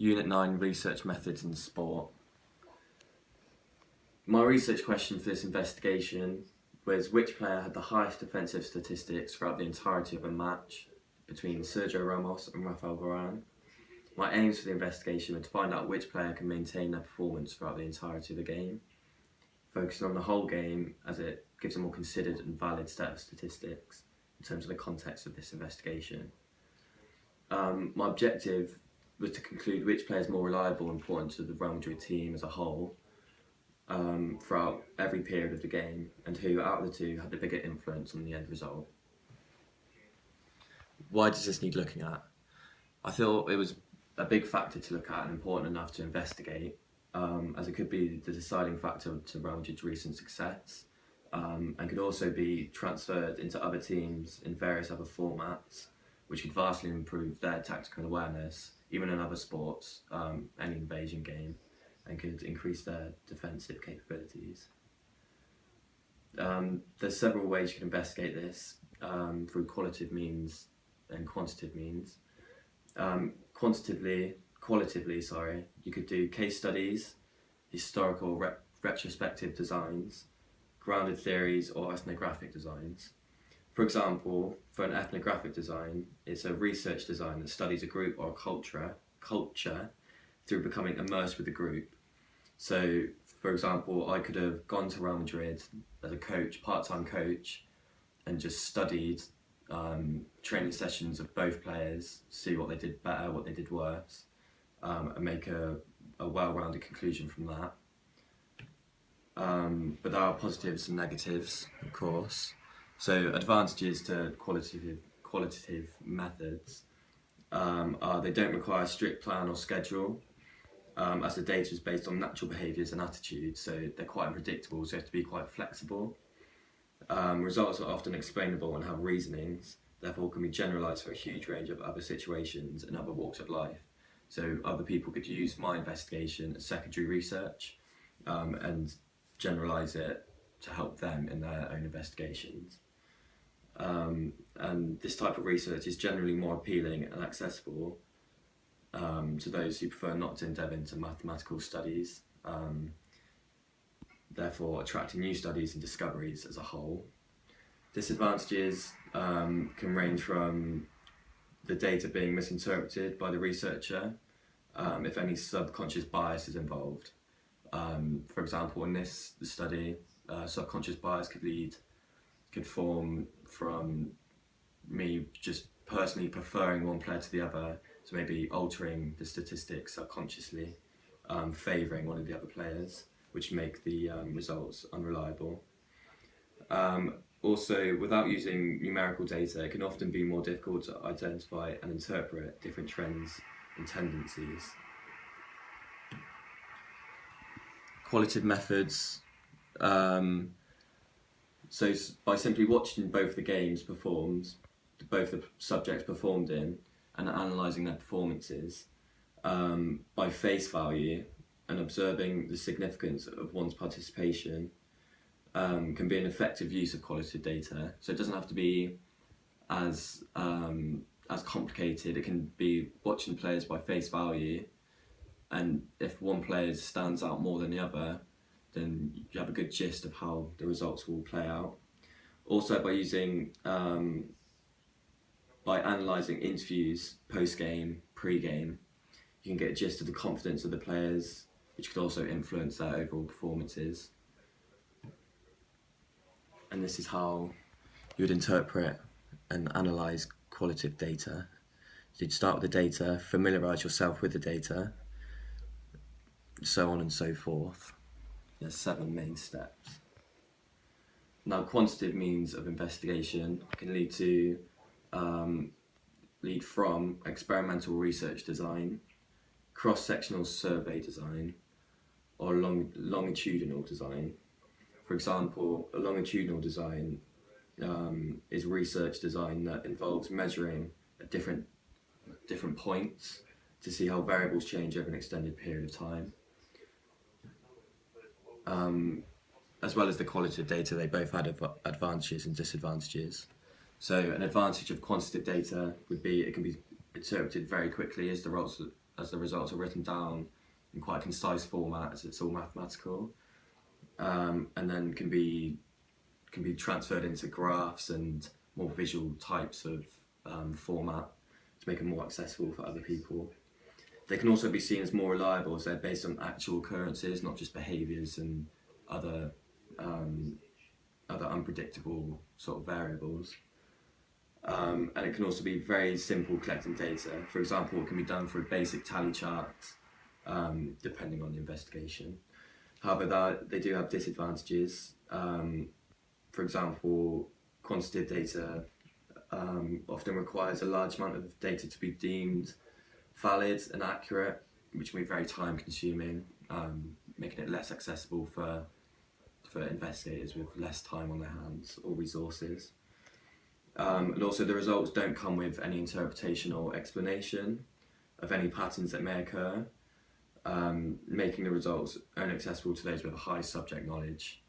Unit 9 Research Methods in Sport. My research question for this investigation was which player had the highest defensive statistics throughout the entirety of a match between Sergio Ramos and Rafael Varane. My aims for the investigation were to find out which player can maintain their performance throughout the entirety of the game, focusing on the whole game as it gives a more considered and valid set of statistics in terms of the context of this investigation. My objective was to conclude which player is more reliable and important to the Real Madrid team as a whole throughout every period of the game, and who out of the two had the bigger influence on the end result. Why does this need looking at? I thought it was a big factor to look at and important enough to investigate, as it could be the deciding factor to Real Madrid's recent success, and could also be transferred into other teams in various other formats, which could vastly improve their tactical awareness, even in other sports, any invasion game, and could increase their defensive capabilities. There's several ways you can investigate this, through qualitative means and quantitative means. Qualitatively, you could do case studies, historical retrospective designs, grounded theories, or ethnographic designs. For example, for an ethnographic design, it's a research design that studies a group or a culture through becoming immersed with the group. So, for example, I could have gone to Real Madrid as a coach, part-time coach, and just studied training sessions of both players, see what they did better, what they did worse, and make a well-rounded conclusion from that. But there are positives and negatives, of course. So advantages to qualitative methods are they don't require a strict plan or schedule, as the data is based on natural behaviours and attitudes, so they're quite unpredictable, so you have to be quite flexible. Results are often explainable and have reasonings, therefore can be generalised for a huge range of other situations and other walks of life. So other people could use my investigation as secondary research and generalise it to help them in their own investigations. And this type of research is generally more appealing and accessible to those who prefer not to endeavour into mathematical studies, therefore attracting new studies and discoveries as a whole. Disadvantages can range from the data being misinterpreted by the researcher, if any subconscious bias is involved. For example, in this study, subconscious bias could form from me just personally preferring one player to the other, so maybe altering the statistics subconsciously, favouring one of the other players, which make the results unreliable. Also, without using numerical data, it can often be more difficult to identify and interpret different trends and tendencies. Qualitative methods. So by simply watching both the games both the subjects performed in, and analysing their performances by face value and observing the significance of one's participation can be an effective use of qualitative data. So it doesn't have to be as complicated. It can be watching players by face value, and if one player stands out more than the other, then you have a good gist of how the results will play out. Also, by using by analysing interviews post-game, pre-game, you can get a gist of the confidence of the players, which could also influence their overall performances. And this is how you would interpret and analyse qualitative data. So you'd start with the data, familiarise yourself with the data, so on and so forth. There's 7 main steps. Now, quantitative means of investigation can lead from experimental research design, cross-sectional survey design, or longitudinal design. For example, a longitudinal design is research design that involves measuring at different points to see how variables change over an extended period of time. As well as the qualitative data, they both had advantages and disadvantages. So an advantage of quantitative data would be it can be interpreted very quickly as the as the results are written down in quite a concise format, as it's all mathematical, and then can be transferred into graphs and more visual types of format to make them more accessible for other people. They can also be seen as more reliable as they're based on actual occurrences, not just behaviours and other unpredictable sort of variables. And it can also be very simple collecting data. For example, it can be done through basic tally charts, depending on the investigation. However, they do have disadvantages. For example, quantitative data often requires a large amount of data to be deemed valid and accurate, which can be very time consuming, making it less accessible for investigators with less time on their hands or resources. And also the results don't come with any interpretation or explanation of any patterns that may occur, making the results only accessible to those with a high subject knowledge.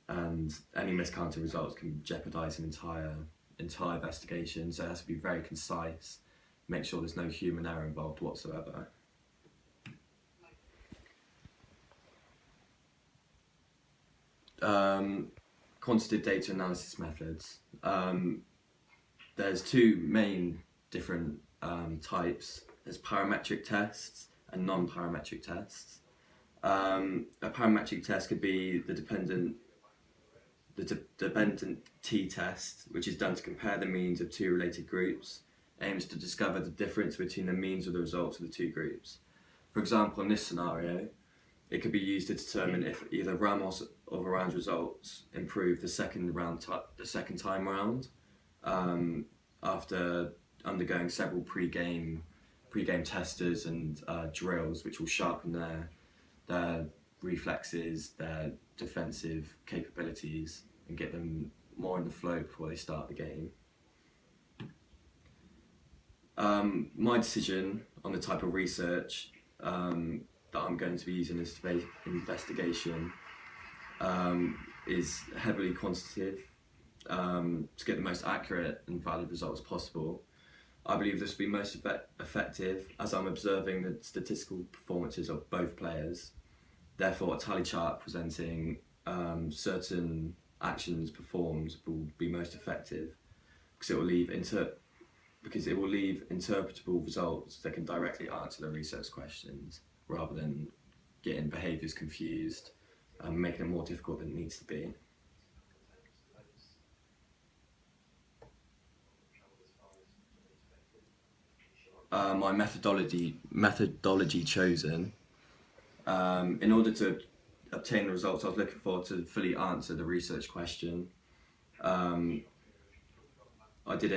And any miscounted results can jeopardise an entire investigation, so it has to be very concise, make sure there's no human error involved whatsoever. Quantitative data analysis methods. There's two main different types. There's parametric tests and non-parametric tests. A parametric test could be the dependent t-test, which is done to compare the means of two related groups, aims to discover the difference between the means of the results of the two groups. For example, in this scenario, it could be used to determine if either Ramos or Varàn's results improve the second time round, after undergoing several pre-game testers and drills, which will sharpen their reflexes, their defensive capabilities, and get them more in the flow before they start the game. My decision on the type of research that I'm going to be using in this investigation is heavily quantitative, to get the most accurate and valid results possible. I believe this will be most effective as I'm observing the statistical performances of both players. Therefore, a tally chart presenting certain actions performed will be most effective, because it will leave interpretable results that can directly answer the research questions, rather than getting behaviours confused and making it more difficult than it needs to be. My methodology chosen, in order to obtain the results I was looking for to fully answer the research question, I did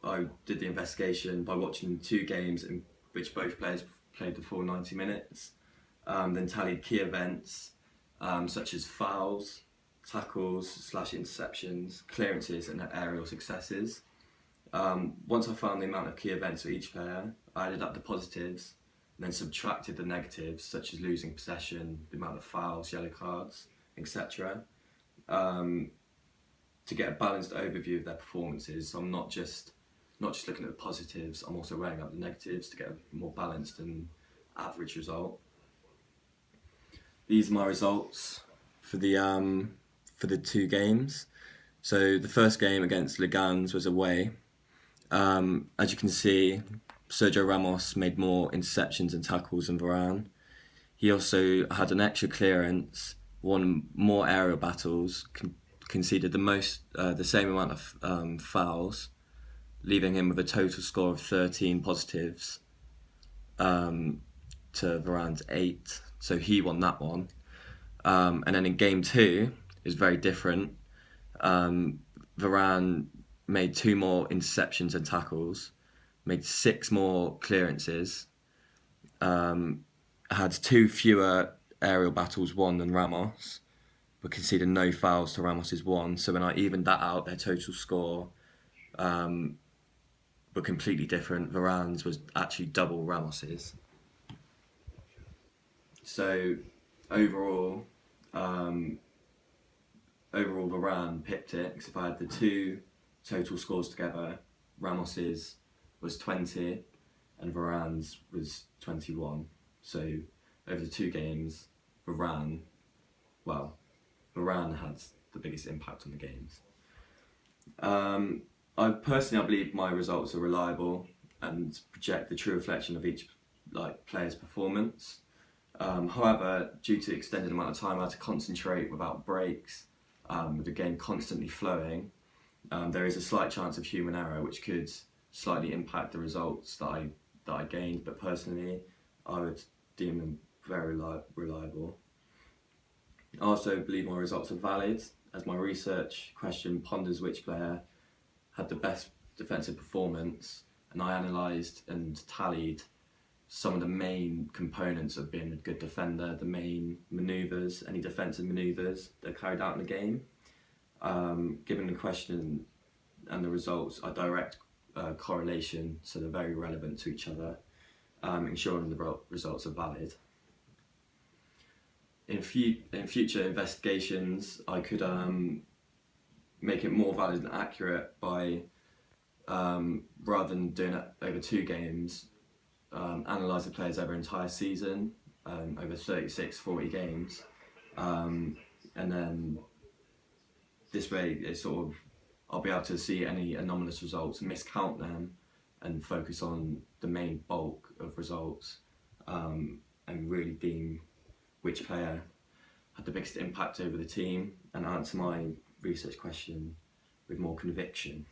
the investigation by watching two games in which both players played the full 90 minutes, then tallied key events such as fouls, tackles / interceptions, clearances and aerial successes. Once I found the amount of key events for each player, I added up the positives and then subtracted the negatives, such as losing possession, the amount of fouls, yellow cards, etc., to get a balanced overview of their performances. So I'm not just looking at the positives, I'm also weighing up the negatives to get a more balanced and average result. These are my results for the two games. So the first game against Leganés was away. As you can see, Sergio Ramos made more interceptions and tackles than Varane. He also had an extra clearance, won more aerial battles, conceded the same amount of fouls, leaving him with a total score of 13 positives to Varane's 8. So he won that one. And then in game 2, it was very different. Varane made 2 more interceptions and tackles, made 6 more clearances, had 2 fewer aerial battles won than Ramos, but conceded no fouls to Ramos's 1. So when I evened that out, their total score were completely different. Varane's was actually double Ramos's. So overall Varane pipped it, because if I had the 2 total scores together, Ramos's was 20 and Varane's was 21. So over the 2 games, Varane had the biggest impact on the games. I believe my results are reliable and project the true reflection of each player's performance. However, due to the extended amount of time I had to concentrate without breaks, with the game constantly flowing, there is a slight chance of human error which could slightly impact the results that I gained, but personally I would deem them very reliable. I also believe my results are valid, as my research question ponders which player had the best defensive performance, and I analysed and tallied some of the main components of being a good defender, the main manoeuvres, any defensive manoeuvres that are carried out in the game. Given the question and the results, I direct correlation, so they're very relevant to each other, ensuring the results are valid. In future investigations, I could make it more valid and accurate by, rather than doing it over 2 games, analyse the players over an entire season, over 36, 40 games, and then this way I'll be able to see any anomalous results, miscount them, and focus on the main bulk of results, and really deem which player had the biggest impact over the team, and answer my research question with more conviction.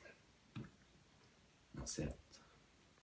That's it.